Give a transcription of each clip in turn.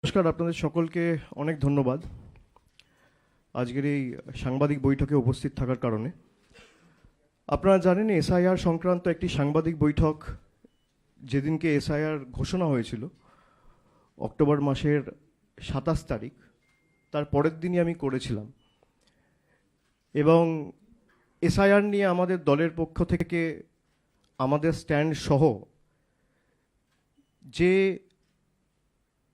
নমস্কার, আপনাদের সকলকে অনেক ধন্যবাদ আজকের এই সাংবাদিক বৈঠকে উপস্থিত থাকার কারণে। আপনারা জানেন এসআইআর সংক্রান্ত একটি সাংবাদিক বৈঠক যেদিনকে এসআইআর ঘোষণা হয়েছিল অক্টোবর মাসের 27 তারিখ, তার পরের দিনই আমি করেছিলাম। এবং এসআইআর নিয়ে আমাদের দলের পক্ষ থেকে আমাদের স্ট্যান্ড সহ যে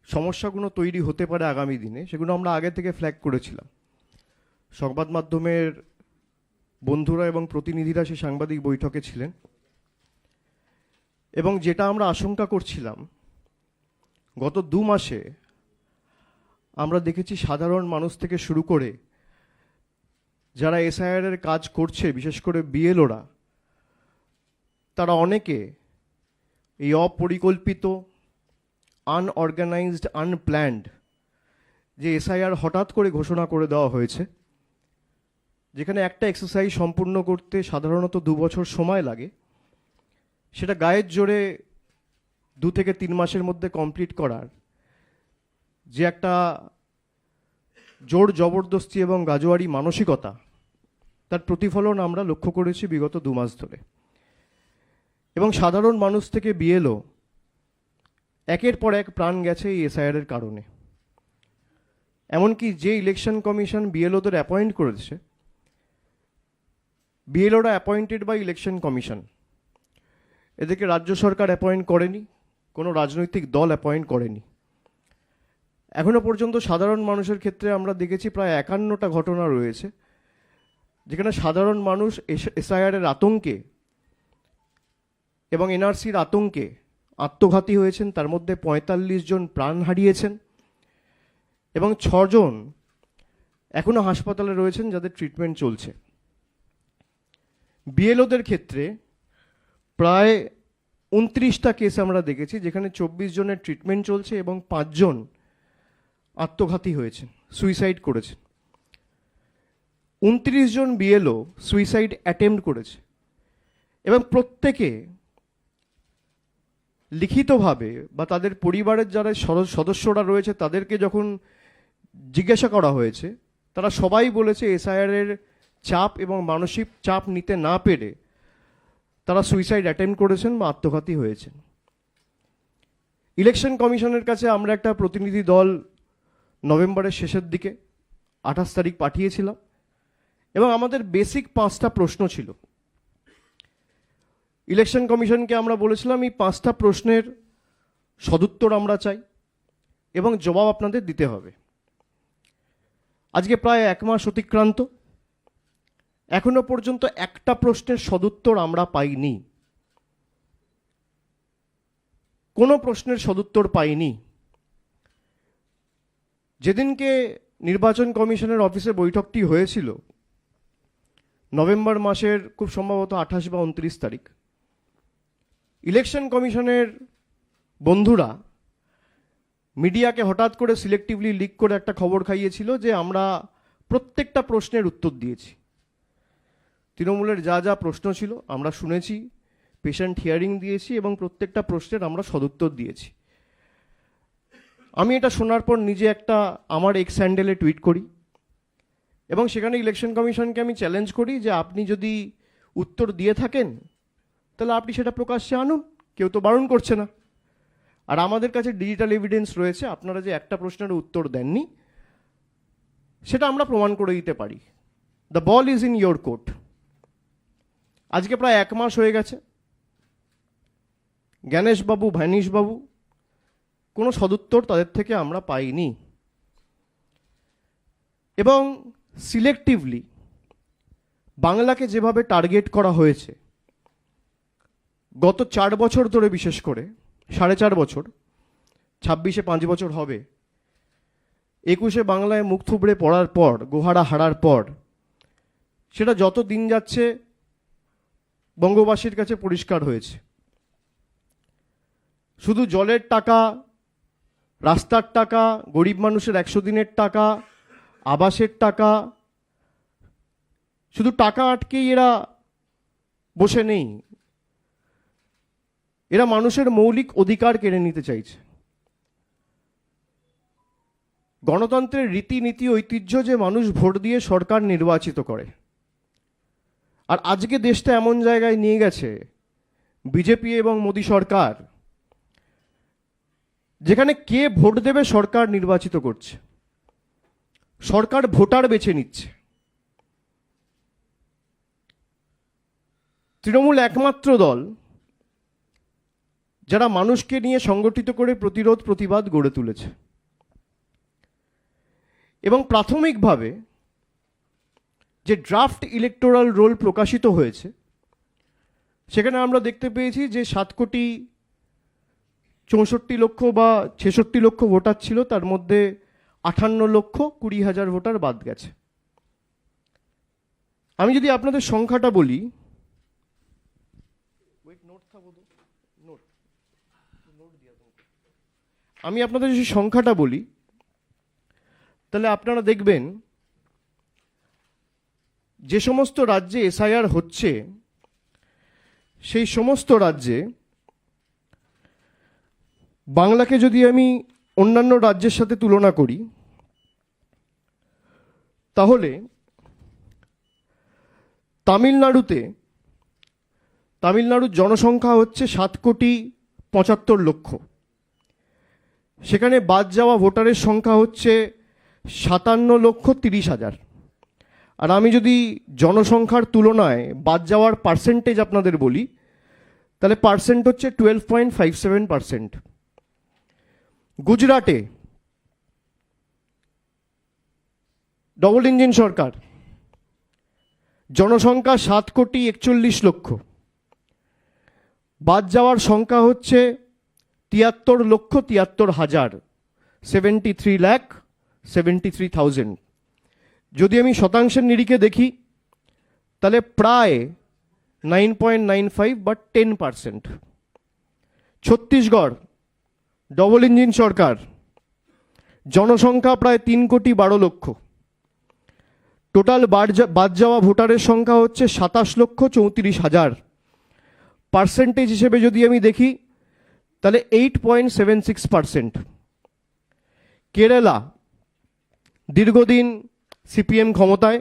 সমস্যাগুলো তৈরি হতে পারে আগামী দিনে সেগুলো আমরা আগে থেকে ফ্ল্যাগ করেছিলাম। সংবাদ মাধ্যমের বন্ধুরা এবং প্রতিনিধিরা সেই সাংবাদিক বৈঠকে ছিলেন এবং যেটা আমরা আশঙ্কা করছিলাম, গত 2 মাসে আমরা দেখেছি সাধারণ মানুষ থেকে শুরু করে যারা এসআইআর এর কাজ করছে, বিশেষ করে বিএলওরা, তারা অনেকে এই অপরিকল্পিত, আনঅর্গানাইজড, আনপ্ল্যান্ড যে এসআইআর হঠাৎ করে ঘোষণা করে দেওয়া হয়েছে, যেখানে একটা এক্সারসাইজ সম্পূর্ণ করতে সাধারণত 2 বছর সময় লাগে, সেটা গায়ের জোরে 2 থেকে 3 মাসের মধ্যে কমপ্লিট করার যে একটা জোর জবরদস্তি এবং গাজোয়ারি মানসিকতা, তার প্রতিফলন আমরা লক্ষ্য করেছি বিগত 2 মাস ধরে। এবং সাধারণ মানুষ থেকে বিএলও একের পর এক প্রাণ গেছে এই এসআইআর এর কারণে। এমনকি যে ইলেকশন কমিশন বিএলওদের অ্যাপয়েন্ট করেছে, বিএলওরা অ্যাপয়েন্টেড বাই ইলেকশন কমিশন, এদেরকে রাজ্য সরকার অ্যাপয়েন্ট করেনি, কোনো রাজনৈতিক দল অ্যাপয়েন্ট করেনি। এখনো পর্যন্ত সাধারণ মানুষের ক্ষেত্রে আমরা দেখেছি প্রায় 51টা ঘটনা রয়েছে যেখানে সাধারণ মানুষ এসআইআর এর আতঙ্কে এবং এনআরসির আতঙ্কে আত্মঘাতী হয়েছেন। তার মধ্যে 45 জন প্রাণ হারিয়েছেন এবং 6 জন এখনো হাসপাতালে রয়েছেন যাদের ট্রিটমেন্ট চলছে। বিএলওদের ক্ষেত্রে প্রায় 29টা কেস আমরা দেখেছি যেখানে 24 জনের ট্রিটমেন্ট চলছে এবং 5 জন আত্মঘাতী হয়েছেন, সুইসাইড করেছেন। 29 জন বিএলও সুইসাইড অ্যাটেম্প্ট করেছে এবং প্রত্যেকে লিখিতভাবে বা তাদের পরিবারের যারা সদস্যরা রয়েছে তাদেরকে যখন জিজ্ঞাসা করা হয়েছে, তারা সবাই বলেছে এসআইআর এর চাপ এবং মানসিক চাপ নিতে না পেরে তারা সুইসাইড অ্যাটেম্প্ট করেছেন বা আত্মঘাতী হয়েছেন। ইলেকশন কমিশনের কাছে আমরা একটা প্রতিনিধি দল নভেম্বরের শেষের দিকে 28 তারিখ পাঠিয়েছিলাম এবং আমাদের বেসিক 5টা প্রশ্ন ছিল। ইলেকশন কমিশনকে আমরা বলেছিলাম এই 5টা প্রশ্নের সদুত্তর আমরা চাই এবং জবাব আপনাদের দিতে হবে। আজকে প্রায় 1 মাস অতিক্রান্ত, এখনো পর্যন্ত একটা প্রশ্নের সদুত্তর আমরা পাইনি, কোনো প্রশ্নের সদুত্তর পাইনি। যেদিনকে নির্বাচন কমিশনের অফিসে বৈঠকটি হয়েছিল নভেম্বর মাসের খুব সম্ভবত 28 বা 29 তারিখ, ইলেকশন কমিশনের বন্ধুরা মিডিয়াকে হঠাৎ করে সিলেক্টিভলি লিক করে একটা খবর খাইয়েছিল যে আমরা প্রত্যেকটা প্রশ্নের উত্তর দিয়েছি। তৃণমূলের যা যা প্রশ্ন ছিল আমরা শুনেছি, পেশেন্ট হিয়ারিং দিয়েছি এবং প্রত্যেকটা প্রশ্নের আমরা সদুত্তর দিয়েছি। আমি এটা শোনার পর নিজে একটা আমার এক্স হ্যান্ডেলে টুইট করি এবং সেখানে ইলেকশন কমিশনকে আমি চ্যালেঞ্জ করি যে আপনি যদি উত্তর দিয়ে থাকেন তাহলে আপনি সেটা প্রকাশ্যে আনুন, কেউ তো বারণ করছে না। আর আমাদের কাছে ডিজিটাল এভিডেন্স রয়েছে, আপনারা যে একটা প্রশ্নের উত্তর দেননি সেটা আমরা প্রমাণ করে দিতে পারি। The ball is in your court. আজকে প্রায় 1 মাস হয়ে গেছে, জ্ঞানেশবাবু, ভ্যানিশবাবু, কোনো সদুত্তর তাদের থেকে আমরা পাইনি। এবং সিলেক্টিভলি বাংলাকে যেভাবে টার্গেট করা হয়েছে গত 4 বছর ধরে, বিশেষ করে 4.5 বছর, 26-এ 5 বছর হবে, 21-এ বাংলায় মুখ থুবড়ে পড়ার পর, গোহারা হারার পর, সেটা যত দিন যাচ্ছে বঙ্গবাসীর কাছে পরিষ্কার হয়েছে। শুধু জলের টাকা, রাস্তার টাকা, গরিব মানুষের 100 দিনের টাকা, আবাসের টাকা, শুধু টাকা আটকেই এরা বসে নেই, এরা মানুষের মৌলিক অধিকার কেড়ে নিতে চাইছে। গণতন্ত্রের রীতিনীতি ঐতিহ্য যে মানুষ ভোট দিয়ে সরকার নির্বাচিত করে, আর আজকে দেশটা এমন জায়গায় নিয়ে গেছে বিজেপি এবং মোদী সরকার, যেখানে কে ভোট দেবে সরকার নির্বাচিত করছে, সরকার ভোটার বেছে নিচ্ছে। তৃণমূল একমাত্র দল যারা মানুষকে নিয়ে সংগঠিত করে প্রতিরোধ প্রতিবাদ গড়ে তুলেছে। এবং প্রাথমিকভাবে যে ড্রাফট ইলেকটোরাল রোল প্রকাশিত হয়েছে, সেখানে আমরা দেখতে পেয়েছি যে 7,64,00,000 বা 66,00,000 ভোটার ছিল, তার মধ্যে 58,20,000 ভোটার বাদ গেছে। আমি যদি আপনাদের সংখ্যাটা বলি, আমি আপনাদের যদি সংখ্যাটা বলি, তাহলে আপনারা দেখবেন যে সমস্ত রাজ্যে এসআইআর হচ্ছে সেই সমস্ত রাজ্যে বাংলাকে যদি আমি অন্যান্য রাজ্যের সাথে তুলনা করি, তাহলে তামিলনাড়ুর জনসংখ্যা হচ্ছে 7,75,00,000, সেখানে বাদ যাওয়া ভোটারের সংখ্যা হচ্ছে 57,30,000। আর আমি যদি জনসংখ্যার তুলনায় বাদ যাওয়ার পার্সেন্টেজ আপনাদের বলি, তাহলে পার্সেন্ট হচ্ছে 12.57%। গুজরাটে ডবল ইঞ্জিন সরকার, জনসংখ্যা 7,41,00,000, বাদ যাওয়ার সংখ্যা হচ্ছে 73,73,000, 73,73,000। যদি আমি শতাংশের নিরিখে দেখি, তাহলে প্রায় 9.95 বা 10%। ছত্তিশগড় ডবল ইঞ্জিন সরকার, জনসংখ্যা প্রায় 3,12,00,000, টোটাল বাদ যাওয়া ভোটারের সংখ্যা হচ্ছে 27,34,000। পার্সেন্টেজ হিসেবে যদি আমি দেখি, তাহলে 8.76%। কেরালা দীর্ঘদিন সিপিএম ক্ষমতায়,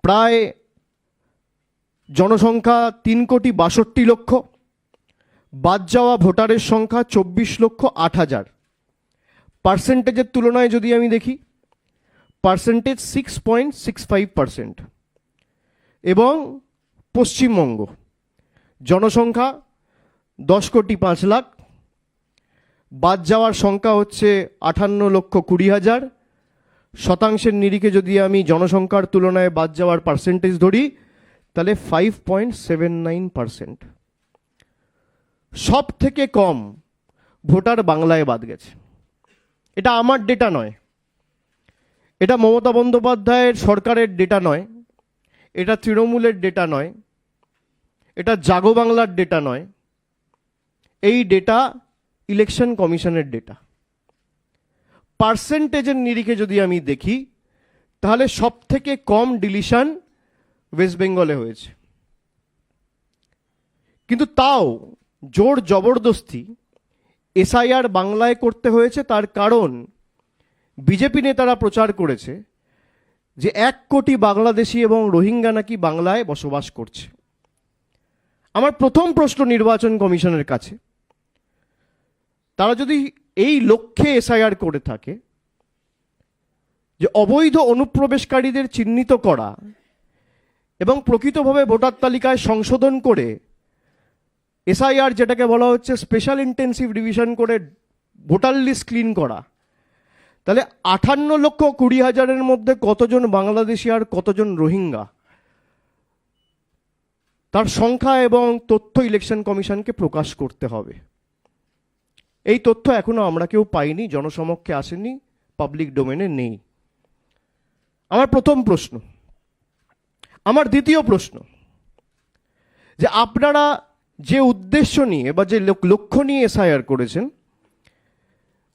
প্রায় জনসংখ্যা 3,62,00,000, বাদ যাওয়া ভোটারের সংখ্যা 24,08,000। পার্সেন্টেজের তুলনায় যদি আমি দেখি, পার্সেন্টেজ 6.65%। এবং পশ্চিমবঙ্গ, জনসংখ্যা 10,05,00,000, বাদ যাওয়ার সংখ্যা হচ্ছে 58,20,000। শতাংশের নিরিখে যদি আমি জনসংখ্যার তুলনায় বাদ যাওয়ার পার্সেন্টেজ ধরি, তাহলে 5.79%। সব থেকে কম ভোটার বাংলায় বাদ গেছে। এটা আমার ডেটা নয়, এটা মমতা বন্দ্যোপাধ্যায়ের সরকারের ডেটা নয়, এটা তৃণমূলের ডেটা নয়, এটা জাগো বাংলার ডেটা নয়, এই ডেটা ইলেকশন কমিশনের ডেটা। পার্সেন্টেজের নিরিখে যদি আমি দেখি, তাহলে সব থেকে কম ডিলিশন ওয়েস্ট বেঙ্গলে হয়েছে। কিন্তু তাও জোর জবরদস্তি এসআইআর বাংলায় করতে হয়েছে, তার কারণ বিজেপি নেতারা প্রচার করেছে যে 1 কোটি বাংলাদেশি এবং রোহিঙ্গা নাকি বাংলায় বসবাস করছে। আমার প্রথম প্রশ্ন নির্বাচন কমিশনের কাছে, তারা যদি এই লক্ষ্যে এসআইআর করে থাকে, যে অবৈধ অনুপ্রবেশকারীদের চিহ্নিত করা এবং প্রকৃতভাবে ভোটার তালিকায় সংশোধন করে এসআইআর, যেটাকে বলা হচ্ছে স্পেশাল ইন্টেন্সিভ রিভিশন করে ভোটার লিস্ট ক্লিন করা, তাহলে 58,20,000-এর মধ্যে কতজন বাংলাদেশি আর কতজন রোহিঙ্গা, তার সংখ্যা এবং তথ্য ইলেকশন কমিশনকে প্রকাশ করতে হবে। এই তথ্য এখনো আমরা কেউ পাইনি, জনসমক্ষে আসেনি, পাবলিক ডোমেনে নেই। আমার প্রথম প্রশ্ন। আমার দ্বিতীয় প্রশ্ন, যে আপনারা যে উদ্দেশ্য নিয়ে বা যে লক্ষ্য নিয়ে এসআইআর করেছেন,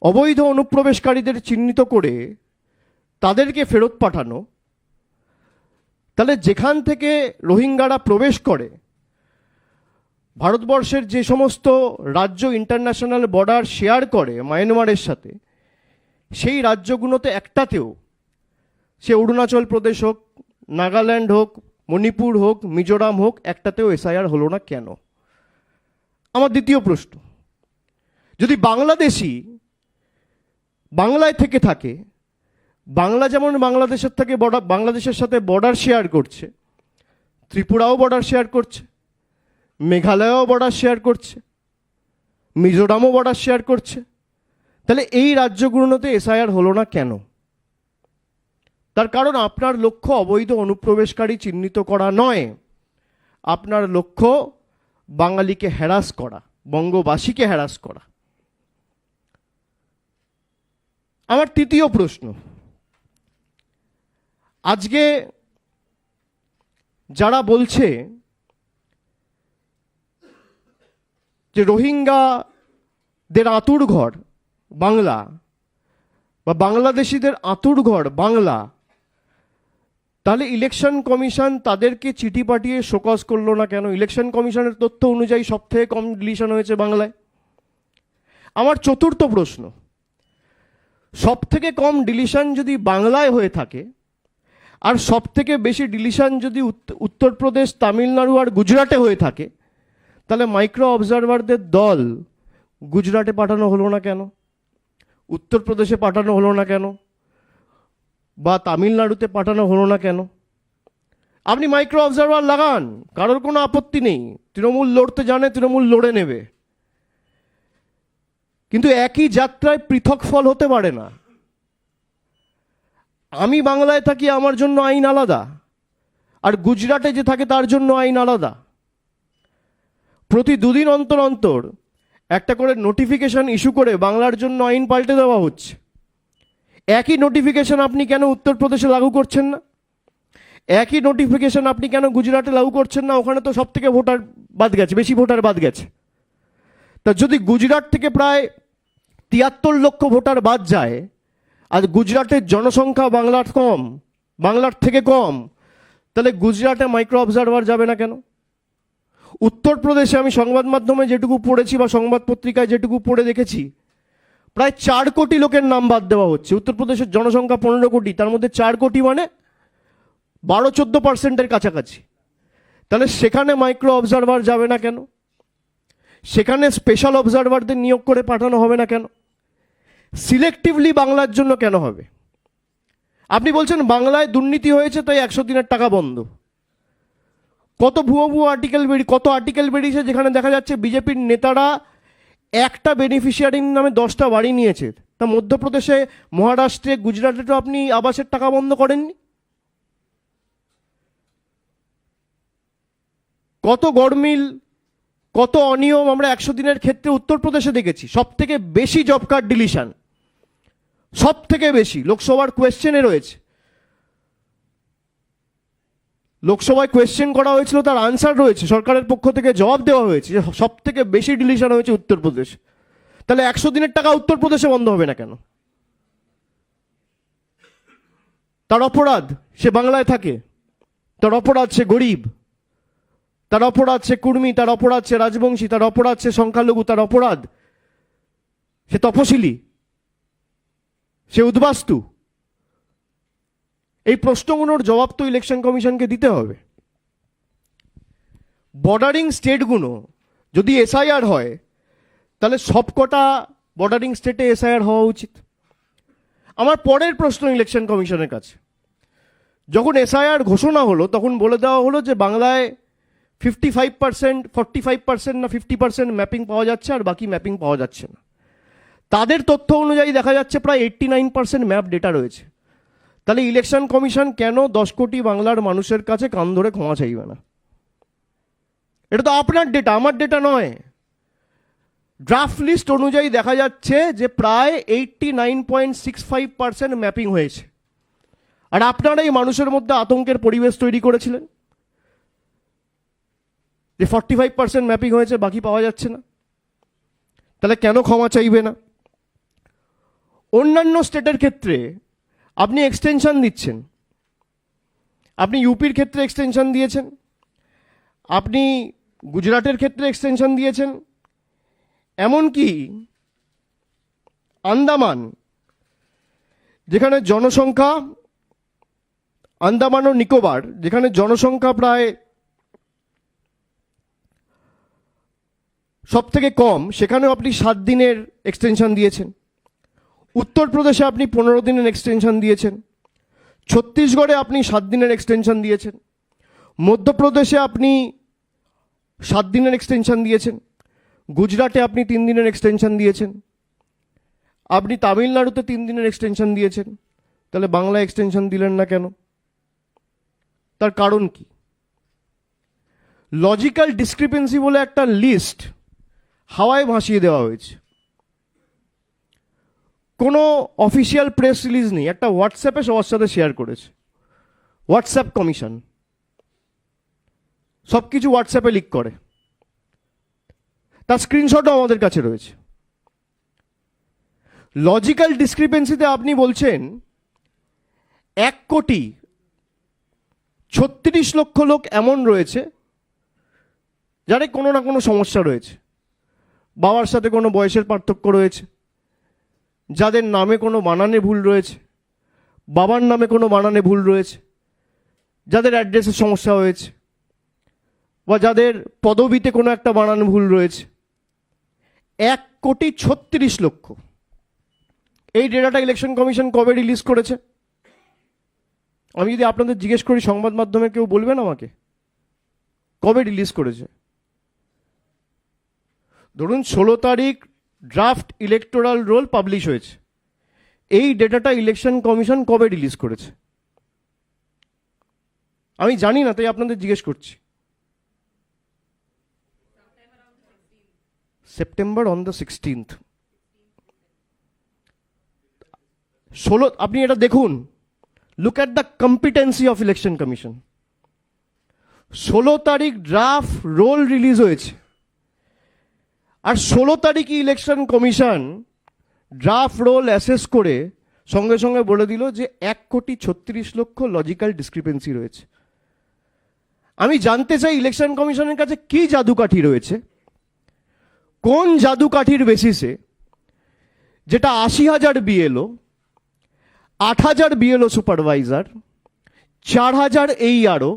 অবৈধ অনুপ্রবেশকারীদের চিহ্নিত করে তাদেরকে ফেরত পাঠানো, তাহলে যেখান থেকে রোহিঙ্গারা প্রবেশ করে, ভারতবর্ষের যে সমস্ত রাজ্য ইন্টারন্যাশনাল বর্ডার শেয়ার করে মায়ানমারের সাথে, সেই রাজ্যগুলোতে একটাতেও, সে অরুণাচল প্রদেশ হোক, নাগাল্যান্ড হোক, মণিপুর হোক, মিজোরাম হোক, একটাতেও এসআইআর হলো না কেন? আমার দ্বিতীয় প্রশ্ন, যদি বাংলাদেশি বাংলায় থেকে থাকে, বাংলা যেমন বাংলাদেশের সাথে বর্ডার শেয়ার করছে, ত্রিপুরাও বর্ডার শেয়ার করছে, মেঘালয়ও বর্ডার শেয়ার করছে, মিজোরামও বর্ডার শেয়ার করছে, তাহলে এই রাজ্যগুলোতে এসআইআর হলো না কেন? তার কারণ আপনার লক্ষ্য অবৈধ অনুপ্রবেশকারী চিহ্নিত করা নয়, আপনার লক্ষ্য বাঙালিকে হ্যারাস করা, বঙ্গবাসীকে হ্যারাস করা। আমার তৃতীয় প্রশ্ন, আজকে যারা বলছে যে রোহিঙ্গাদের আঁতুড় ঘর বাংলা বা বাংলাদেশিদের আঁতুড় ঘর বাংলা, তাহলে ইলেকশন কমিশন তাদেরকে চিঠি পাঠিয়ে শোকজ করলো না কেন? ইলেকশন কমিশনের তথ্য অনুযায়ী সবথেকে কম ডিলিশন হয়েছে বাংলায়। আমার চতুর্থ প্রশ্ন, সবথেকে কম ডিলিশন যদি বাংলায় হয়ে থাকে, আর সবথেকে বেশি ডিলিশন যদি উত্তরপ্রদেশ, তামিলনাড়ু আর গুজরাটে হয়ে থাকে, তাহলে মাইক্রো অবজারভারদের দল গুজরাটে পাঠানো হলো না কেন? উত্তরপ্রদেশে পাঠানো হলো না কেন? বা তামিলনাড়ুতে পাঠানো হলো না কেন? আপনি মাইক্রো অবজারভার লাগান, কারোর কোনো আপত্তি নেই। তৃণমূল লড়তে জানে, তৃণমূল লড়ে নেবে, কিন্তু একই যাত্রায় পৃথক ফল হতে পারে না। আমি বাংলায় থাকি, আমার জন্য আইন আলাদা, আর গুজরাটে যে থাকে তার জন্য আইন আলাদা। প্রতি দুদিন অন্তর অন্তর একটা করে নোটিফিকেশন ইস্যু করে বাংলার জন্য আইন পাল্টে দেওয়া হচ্ছে। একই নোটিফিকেশন আপনি কেন উত্তরপ্রদেশে লাগু করছেন না? একই নোটিফিকেশন আপনি কেন গুজরাটে লাগু করছেন না? ওখানে তো সব থেকে ভোটার বাদ গেছে, বেশি ভোটার বাদ গেছে। তা যদি গুজরাট থেকে প্রায় ৭৩ লক্ষ ভোটার বাদ যায়, আর গুজরাটের জনসংখ্যা বাংলার থেকে কম, তাহলে গুজরাটে মাইক্রো অবজারভার যাবে না কেন? উত্তরপ্রদেশে আমি সংবাদ মাধ্যমে যেটুকু পড়েছি বা সংবাদ পত্রিকায় যেটুকু পড়ে দেখেছি, প্রায় ৪ কোটি লোকের নাম বাদ দেওয়া হচ্ছে। উত্তরপ্রদেশের জনসংখ্যা ১৫ কোটি, তার মধ্যে ৪ কোটি মানে ১২-১৪% কাছাকাছি। তাহলে সেখানে মাইক্রো অবজারভার যাবে না কেন? সেখানে স্পেশাল অবজারভারদের নিয়োগ করে পাঠানো হবে না কেন? সিলেক্টিভলি বাংলার জন্য কেন হবে? আপনি বলছেন বাংলায় দুর্নীতি হয়েছে তাই ১০০ দিনের টাকা বন্ধ। কত ভুয়ো আর্টিকেল বেরিয়েছে যেখানে দেখা যাচ্ছে বিজেপির নেতারা একটা বেনিফিশিয়ারির নামে 10টা বাড়ি নিয়েছে। তা মধ্যপ্রদেশে, মহারাষ্ট্রে, গুজরাটে তো আপনি আবাসের টাকা বন্ধ করেননি। কত গরমিল, কত অনিয়ম আমরা ১০০ দিনের ক্ষেত্রে উত্তরপ্রদেশে দেখেছি। সব থেকে বেশি জব কার্ড ডিলিশন, সব থেকে বেশি লোকসভার কোয়েশ্চেনে রয়েছে। লোকসভায় কোয়েশ্চেন করা হয়েছিল, তার আনসার রয়েছে, সরকারের পক্ষ থেকে জবাব দেওয়া হয়েছে যে সব থেকে বেশি ডিলিশন হয়েছে উত্তরপ্রদেশ। তাহলে ১০০ দিনের টাকা উত্তরপ্রদেশে বন্ধ হবে না কেন? তার অপরাধ সে বাংলায় থাকে, তার অপরাধ সে গরিব, তার অপরাধ সে কুর্মী, তার অপরাধ সে রাজবংশী, তার অপরাধ সে সংখ্যালঘু, তার অপরাধ সে তপশিলি, সে উদ্বাস্তু। এই প্রশ্নগুলোর জবাব তো ইলেকশন কমিশনকে দিতে হবে। বর্ডারিং স্টেটগুলো যদি এসআইআর হয়, তাহলে সবকটা বর্ডারিং স্টেটে এসআইআর হওয়া উচিত। আমার পরের প্রশ্ন ইলেকশন কমিশনের কাছে, যখন এসআইআর ঘোষণা হলো তখন বলে দেওয়া হলো যে বাংলায় 55%, 45% না 50% ম্যাপিং পাওয়া যাচ্ছে, আর বাকি ম্যাপিং পাওয়া যাচ্ছে না। তাদের তথ্য অনুযায়ী দেখা যাচ্ছে প্রায় 89% ম্যাপ ডেটা রয়েছে। তাহলে ইলেকশন কমিশন কেন 10 কোটি বাংলার মানুষের কাছে কান ধরে ক্ষমা চাইবে না? এটা তো আপনার ডেটা, আমার ডেটা নয়। ড্রাফট লিস্ট অনুযায়ী দেখা যাচ্ছে যে প্রায় 89.65% ম্যাপিং হয়েছে, আর আপনারা এই মানুষের মধ্যে আতঙ্কের পরিবেশ তৈরি করেছিলেন যে 45% ম্যাপিং হয়েছে, বাকি পাওয়া যাচ্ছে না। তাহলে কেন ক্ষমা চাইবে না? অন্যান্য স্টেটের ক্ষেত্রে আপনি এক্সটেনশন দিচ্ছেন, আপনি ইউপির ক্ষেত্রে এক্সটেনশন দিয়েছেন, আপনি গুজরাটের ক্ষেত্রে এক্সটেনশন দিয়েছেন, এমনকি আন্দামান যেখানে জনসংখ্যা, আন্দামান ও নিকোবর, যেখানে জনসংখ্যা প্রায় সব থেকে কম, সেখানেও আপনি 7 দিনের এক্সটেনশন দিয়েছেন। উত্তরপ্রদেশে আপনি 15 দিনের এক্সটেনশন দিয়েছেন। ছত্তিশগড়ে আপনি 7 দিনের এক্সটেনশন দিয়েছেন। মধ্যপ্রদেশে আপনি 7 দিনের এক্সটেনশন দিয়েছেন। গুজরাটে আপনি 3 দিনের এক্সটেনশন দিয়েছেন। আপনি তামিলনাড়ুতে 3 দিনের এক্সটেনশন দিয়েছেন। তাহলে বাংলা এক্সটেনশন দিলেন না কেন? তার কারণ কি? লজিক্যাল ডিসক্রিপেন্সি বলে একটা লিস্ট হাওয়ায় ভাসিয়ে দেওয়া হয়েছে। কোনো অফিসিয়াল প্রেস রিলিজ নেই, একটা হোয়াটসঅ্যাপে সবার সাথে শেয়ার করেছে। হোয়াটসঅ্যাপ কমিশন সব কিছু হোয়াটসঅ্যাপে লিক করে, তার স্ক্রিনশটও আমাদের কাছে রয়েছে। লজিক্যাল ডিসক্রিপেন্সিতে আপনি বলছেন 1,36,00,000 লোক এমন রয়েছে যাদের কোনো না কোনো সমস্যা রয়েছে। বাবার সাথে কোনো বয়সের পার্থক্য রয়েছে, যাদের নামে কোনো বানানে ভুল রয়েছে, বাবার নামে কোনো বানানে ভুল রয়েছে, যাদের অ্যাড্রেসের সমস্যা হয়েছে, বা যাদের পদবিতে কোনো একটা বানান ভুল রয়েছে। 1,36,00,000। এই ডেটাটা ইলেকশন কমিশন কবে রিলিজ করেছে? আমি যদি আপনাদের জিজ্ঞেস করি, সংবাদ মাধ্যমে কেউ বলবেন আমাকে কবে রিলিজ করেছে? ধরুন 16 তারিখ ড্রাফট ইলেকটোরাল রোল পাবলিশ হয়েছে, এই ডেটাটা ইলেকশন কমিশন কবে রিলিজ করেছে? আমি জানি না, তাই আপনাদের জিজ্ঞেস করছি। September on the 16th। আপনি এটা দেখুন, look at the competency of election commission. 16 তারিখ ড্রাফট রোল রিলিজ হয়েছে, আর 16 তারিখই election commission draft roll assess করে সঙ্গে সঙ্গে বলে দিল যে 1,36,00,000 লজিক্যাল ডিসক্রিপেন্সি রয়েছে। আমি জানতে চাই ইলেকশন কমিশনের কাছে কি জাদুকাঠি রয়েছে, কোন জাদুকাঠির বেসিসে যেটা 80,000 বিএলও, 8,000 বিএলও সুপারভাইজার, 4,000 এইআরও,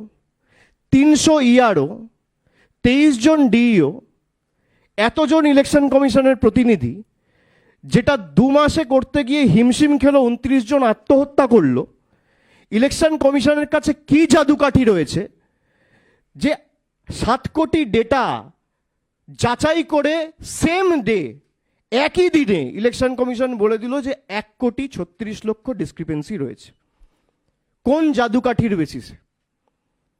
300 ইআরও, 23 জন ডিইও, এতজন ইলেকশন কমিশনের প্রতিনিধি, যেটা 2 মাসে করতে গিয়ে হিমশিম খেলো, 29 জন আত্মহত্যা করলো। ইলেকশন কমিশনের কাছে কি জাদুকাঠি রয়েছে যে 7 কোটি ডেটা যাচাই করে সেম ডে, একই দিনে ইলেকশন কমিশন বলে দিল যে 1,36,00,000 ডিসক্রিপেন্সি রয়েছে? কোন জাদুকাঠির বেসিসে?